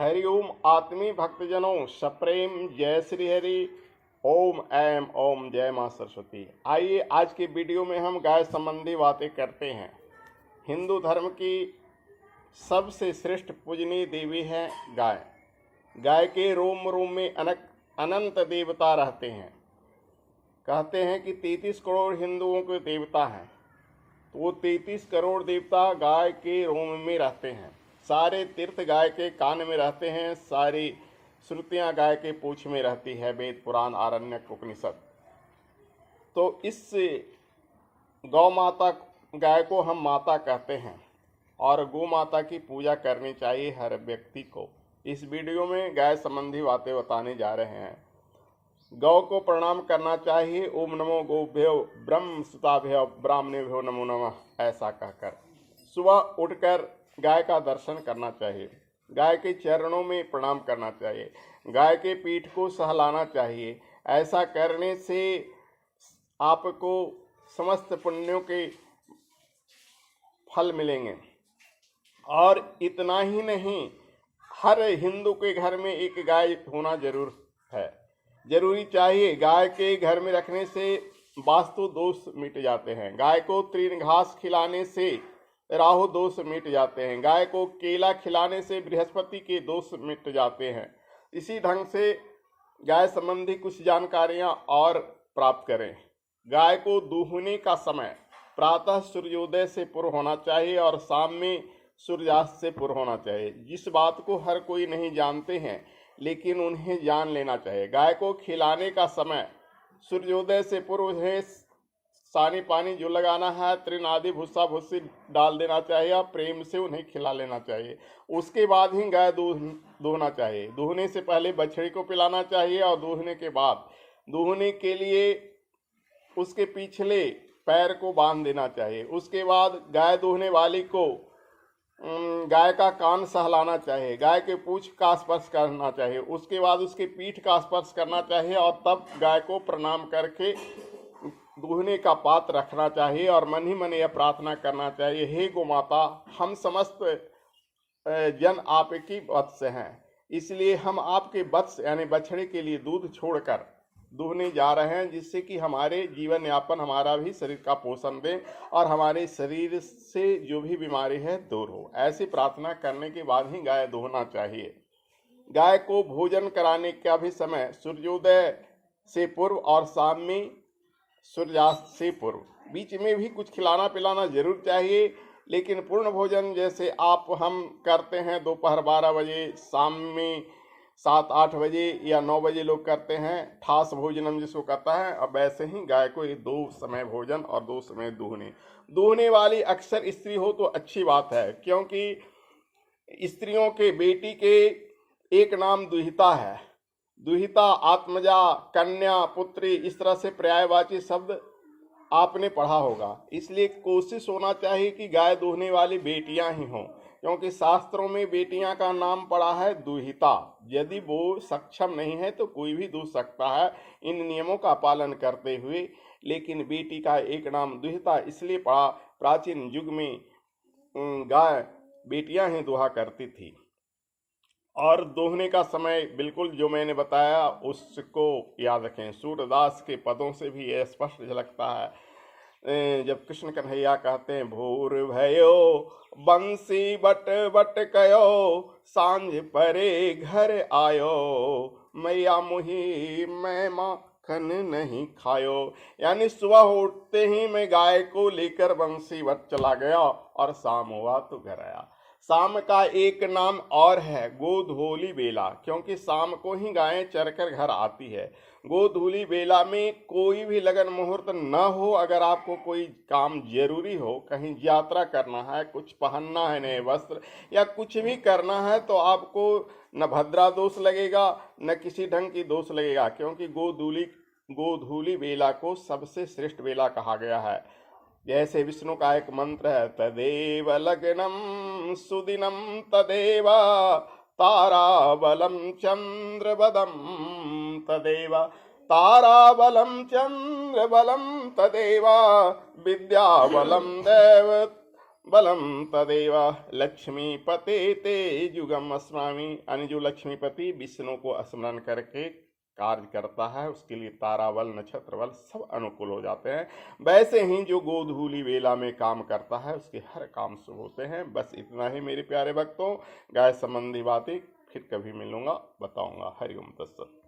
हरिओम आत्मी भक्तजनों सप्रेम जय श्री हरि। ओम ऐम ओम जय मां सरस्वती। आइए आज की वीडियो में हम गाय संबंधी बातें करते हैं। हिंदू धर्म की सबसे श्रेष्ठ पूजनीय देवी है गाय। गाय के रोम रोम में अनंत देवता रहते हैं। कहते हैं कि 33 करोड़ हिंदुओं के देवता हैं, तो वो 33 करोड़ देवता गाय के रोम में रहते हैं। सारे तीर्थ गाय के कान में रहते हैं, सारी श्रुतियाँ गाय के पूँछ में रहती है, वेद पुराण आरण्यक उपनिषद। तो इस गौ माता गाय को हम माता कहते हैं और गौ माता की पूजा करनी चाहिए हर व्यक्ति को। इस वीडियो में गाय संबंधी बातें बताने जा रहे हैं। गौ को प्रणाम करना चाहिए। ओम नमो गोभ्यो ब्रह्म सुताभ्यो ब्राह्मणेभ्यो नमो नमः, ऐसा कहकर सुबह उठकर गाय का दर्शन करना चाहिए। गाय के चरणों में प्रणाम करना चाहिए। गाय के पीठ को सहलाना चाहिए। ऐसा करने से आपको समस्त पुण्यों के फल मिलेंगे। और इतना ही नहीं, हर हिंदू के घर में एक गाय होना जरूरी चाहिए। गाय के घर में रखने से वास्तु दोष मिट जाते हैं। गाय को तृण घास खिलाने से राहु दोष मिट जाते हैं। गाय को केला खिलाने से बृहस्पति के दोष मिट जाते हैं। इसी ढंग से गाय संबंधी कुछ जानकारियां और प्राप्त करें। गाय को दूहने का समय प्रातः सूर्योदय से पूर्व होना चाहिए और शाम में सूर्यास्त से पूर्व होना चाहिए। जिस बात को हर कोई नहीं जानते हैं, लेकिन उन्हें जान लेना चाहिए। गाय को खिलाने का समय सूर्योदय से पूर्व है। सानी पानी जो लगाना है, तृण आदि भूसा भूसी डाल देना चाहिए और प्रेम से उन्हें खिला लेना चाहिए। उसके बाद ही गाय दूहना चाहिए। दूहने से पहले बछड़ी को पिलाना चाहिए और दूहने के बाद दूहने के लिए उसके पिछले पैर को बांध देना चाहिए। उसके बाद गाय दूहने वाली को गाय का कान सहलाना चाहिए। गाय के पूंछ का स्पर्श करना चाहिए। उसके बाद उसके पीठ का स्पर्श करना चाहिए और तब गाय को प्रणाम करके दूहने का पात्र रखना चाहिए और मन ही मन यह प्रार्थना करना चाहिए, हे गौ माता, हम समस्त जन आपकी वत्स हैं, इसलिए हम आपके वत्स यानी बछड़े के लिए दूध छोड़कर दूहने जा रहे हैं, जिससे कि हमारे जीवन यापन, हमारा भी शरीर का पोषण दें और हमारे शरीर से जो भी बीमारी है दूर हो। ऐसी प्रार्थना करने के बाद ही गाय दूहना चाहिए। गाय को भोजन कराने का भी समय सूर्योदय से पूर्व और शाम में सूर्यास्त से पूर्व। बीच में भी कुछ खिलाना पिलाना जरूर चाहिए, लेकिन पूर्ण भोजन जैसे हम करते हैं दोपहर 12 बजे, शाम में 7-8 बजे या 9 बजे लोग करते हैं, ठास भोजनम जिसको कहता है। अब वैसे ही गाय को ये 2 समय भोजन और 2 समय दूहने वाली अक्सर स्त्री हो तो अच्छी बात है, क्योंकि स्त्रियों के बेटी के एक नाम दुहिता है। दुहिता, आत्मजा, कन्या, पुत्री, इस तरह से पर्यायवाची शब्द आपने पढ़ा होगा। इसलिए कोशिश होना चाहिए कि गाय दूहने वाली बेटियां ही हों, क्योंकि शास्त्रों में बेटियां का नाम पड़ा है दुहिता। यदि वो सक्षम नहीं है तो कोई भी दूह सकता है इन नियमों का पालन करते हुए, लेकिन बेटी का एक नाम दुहिता इसलिए पड़ा। प्राचीन युग में गाय बेटियां ही दुहा करती थी। और दोहने का समय बिल्कुल जो मैंने बताया उसको याद रखें। सूरदास के पदों से भी यह स्पष्ट झलकता है, जब कृष्ण कन्हैया कहते हैं, भोर भयो बंसी बट बट कयो, सांझ परे घर आयो, मैया मुही मैं माखन नहीं खायो। यानी सुबह उठते ही मैं गाय को लेकर बंसी बट चला गया और शाम हुआ तो घर आया। शाम का एक नाम और है गोधूली बेला, क्योंकि शाम को ही गायें चरकर घर आती है। गोधूली बेला में कोई भी लगन मुहूर्त न हो, अगर आपको कोई काम जरूरी हो, कहीं यात्रा करना है, कुछ पहनना है नए वस्त्र या कुछ भी करना है, तो आपको न भद्रा दोष लगेगा न किसी ढंग की दोष लगेगा, क्योंकि गोधूली बेला को सबसे श्रेष्ठ बेला कहा गया है। जैसे विष्णु का एक मंत्र है, तदेव लग्नम सुदिनम तदेव ताराबलम चंद्रबदम तदेव ताराबलम चंद्रबलम तदेव विद्याबलम बलम तदेव लक्ष्मीपते ते युगम स्मरामि। यानी जो लक्ष्मीपति विष्णु को स्मरण करके कार्य करता है उसके लिए तारा बल नक्षत्र बल सब अनुकूल हो जाते हैं। वैसे ही जो गोधूली वेला में काम करता है उसके हर काम शुभ होते हैं। बस इतना ही मेरे प्यारे भक्तों, गाय संबंधी बातें फिर कभी मिलूंगा, बताऊंगा। हरिओम तत्सत।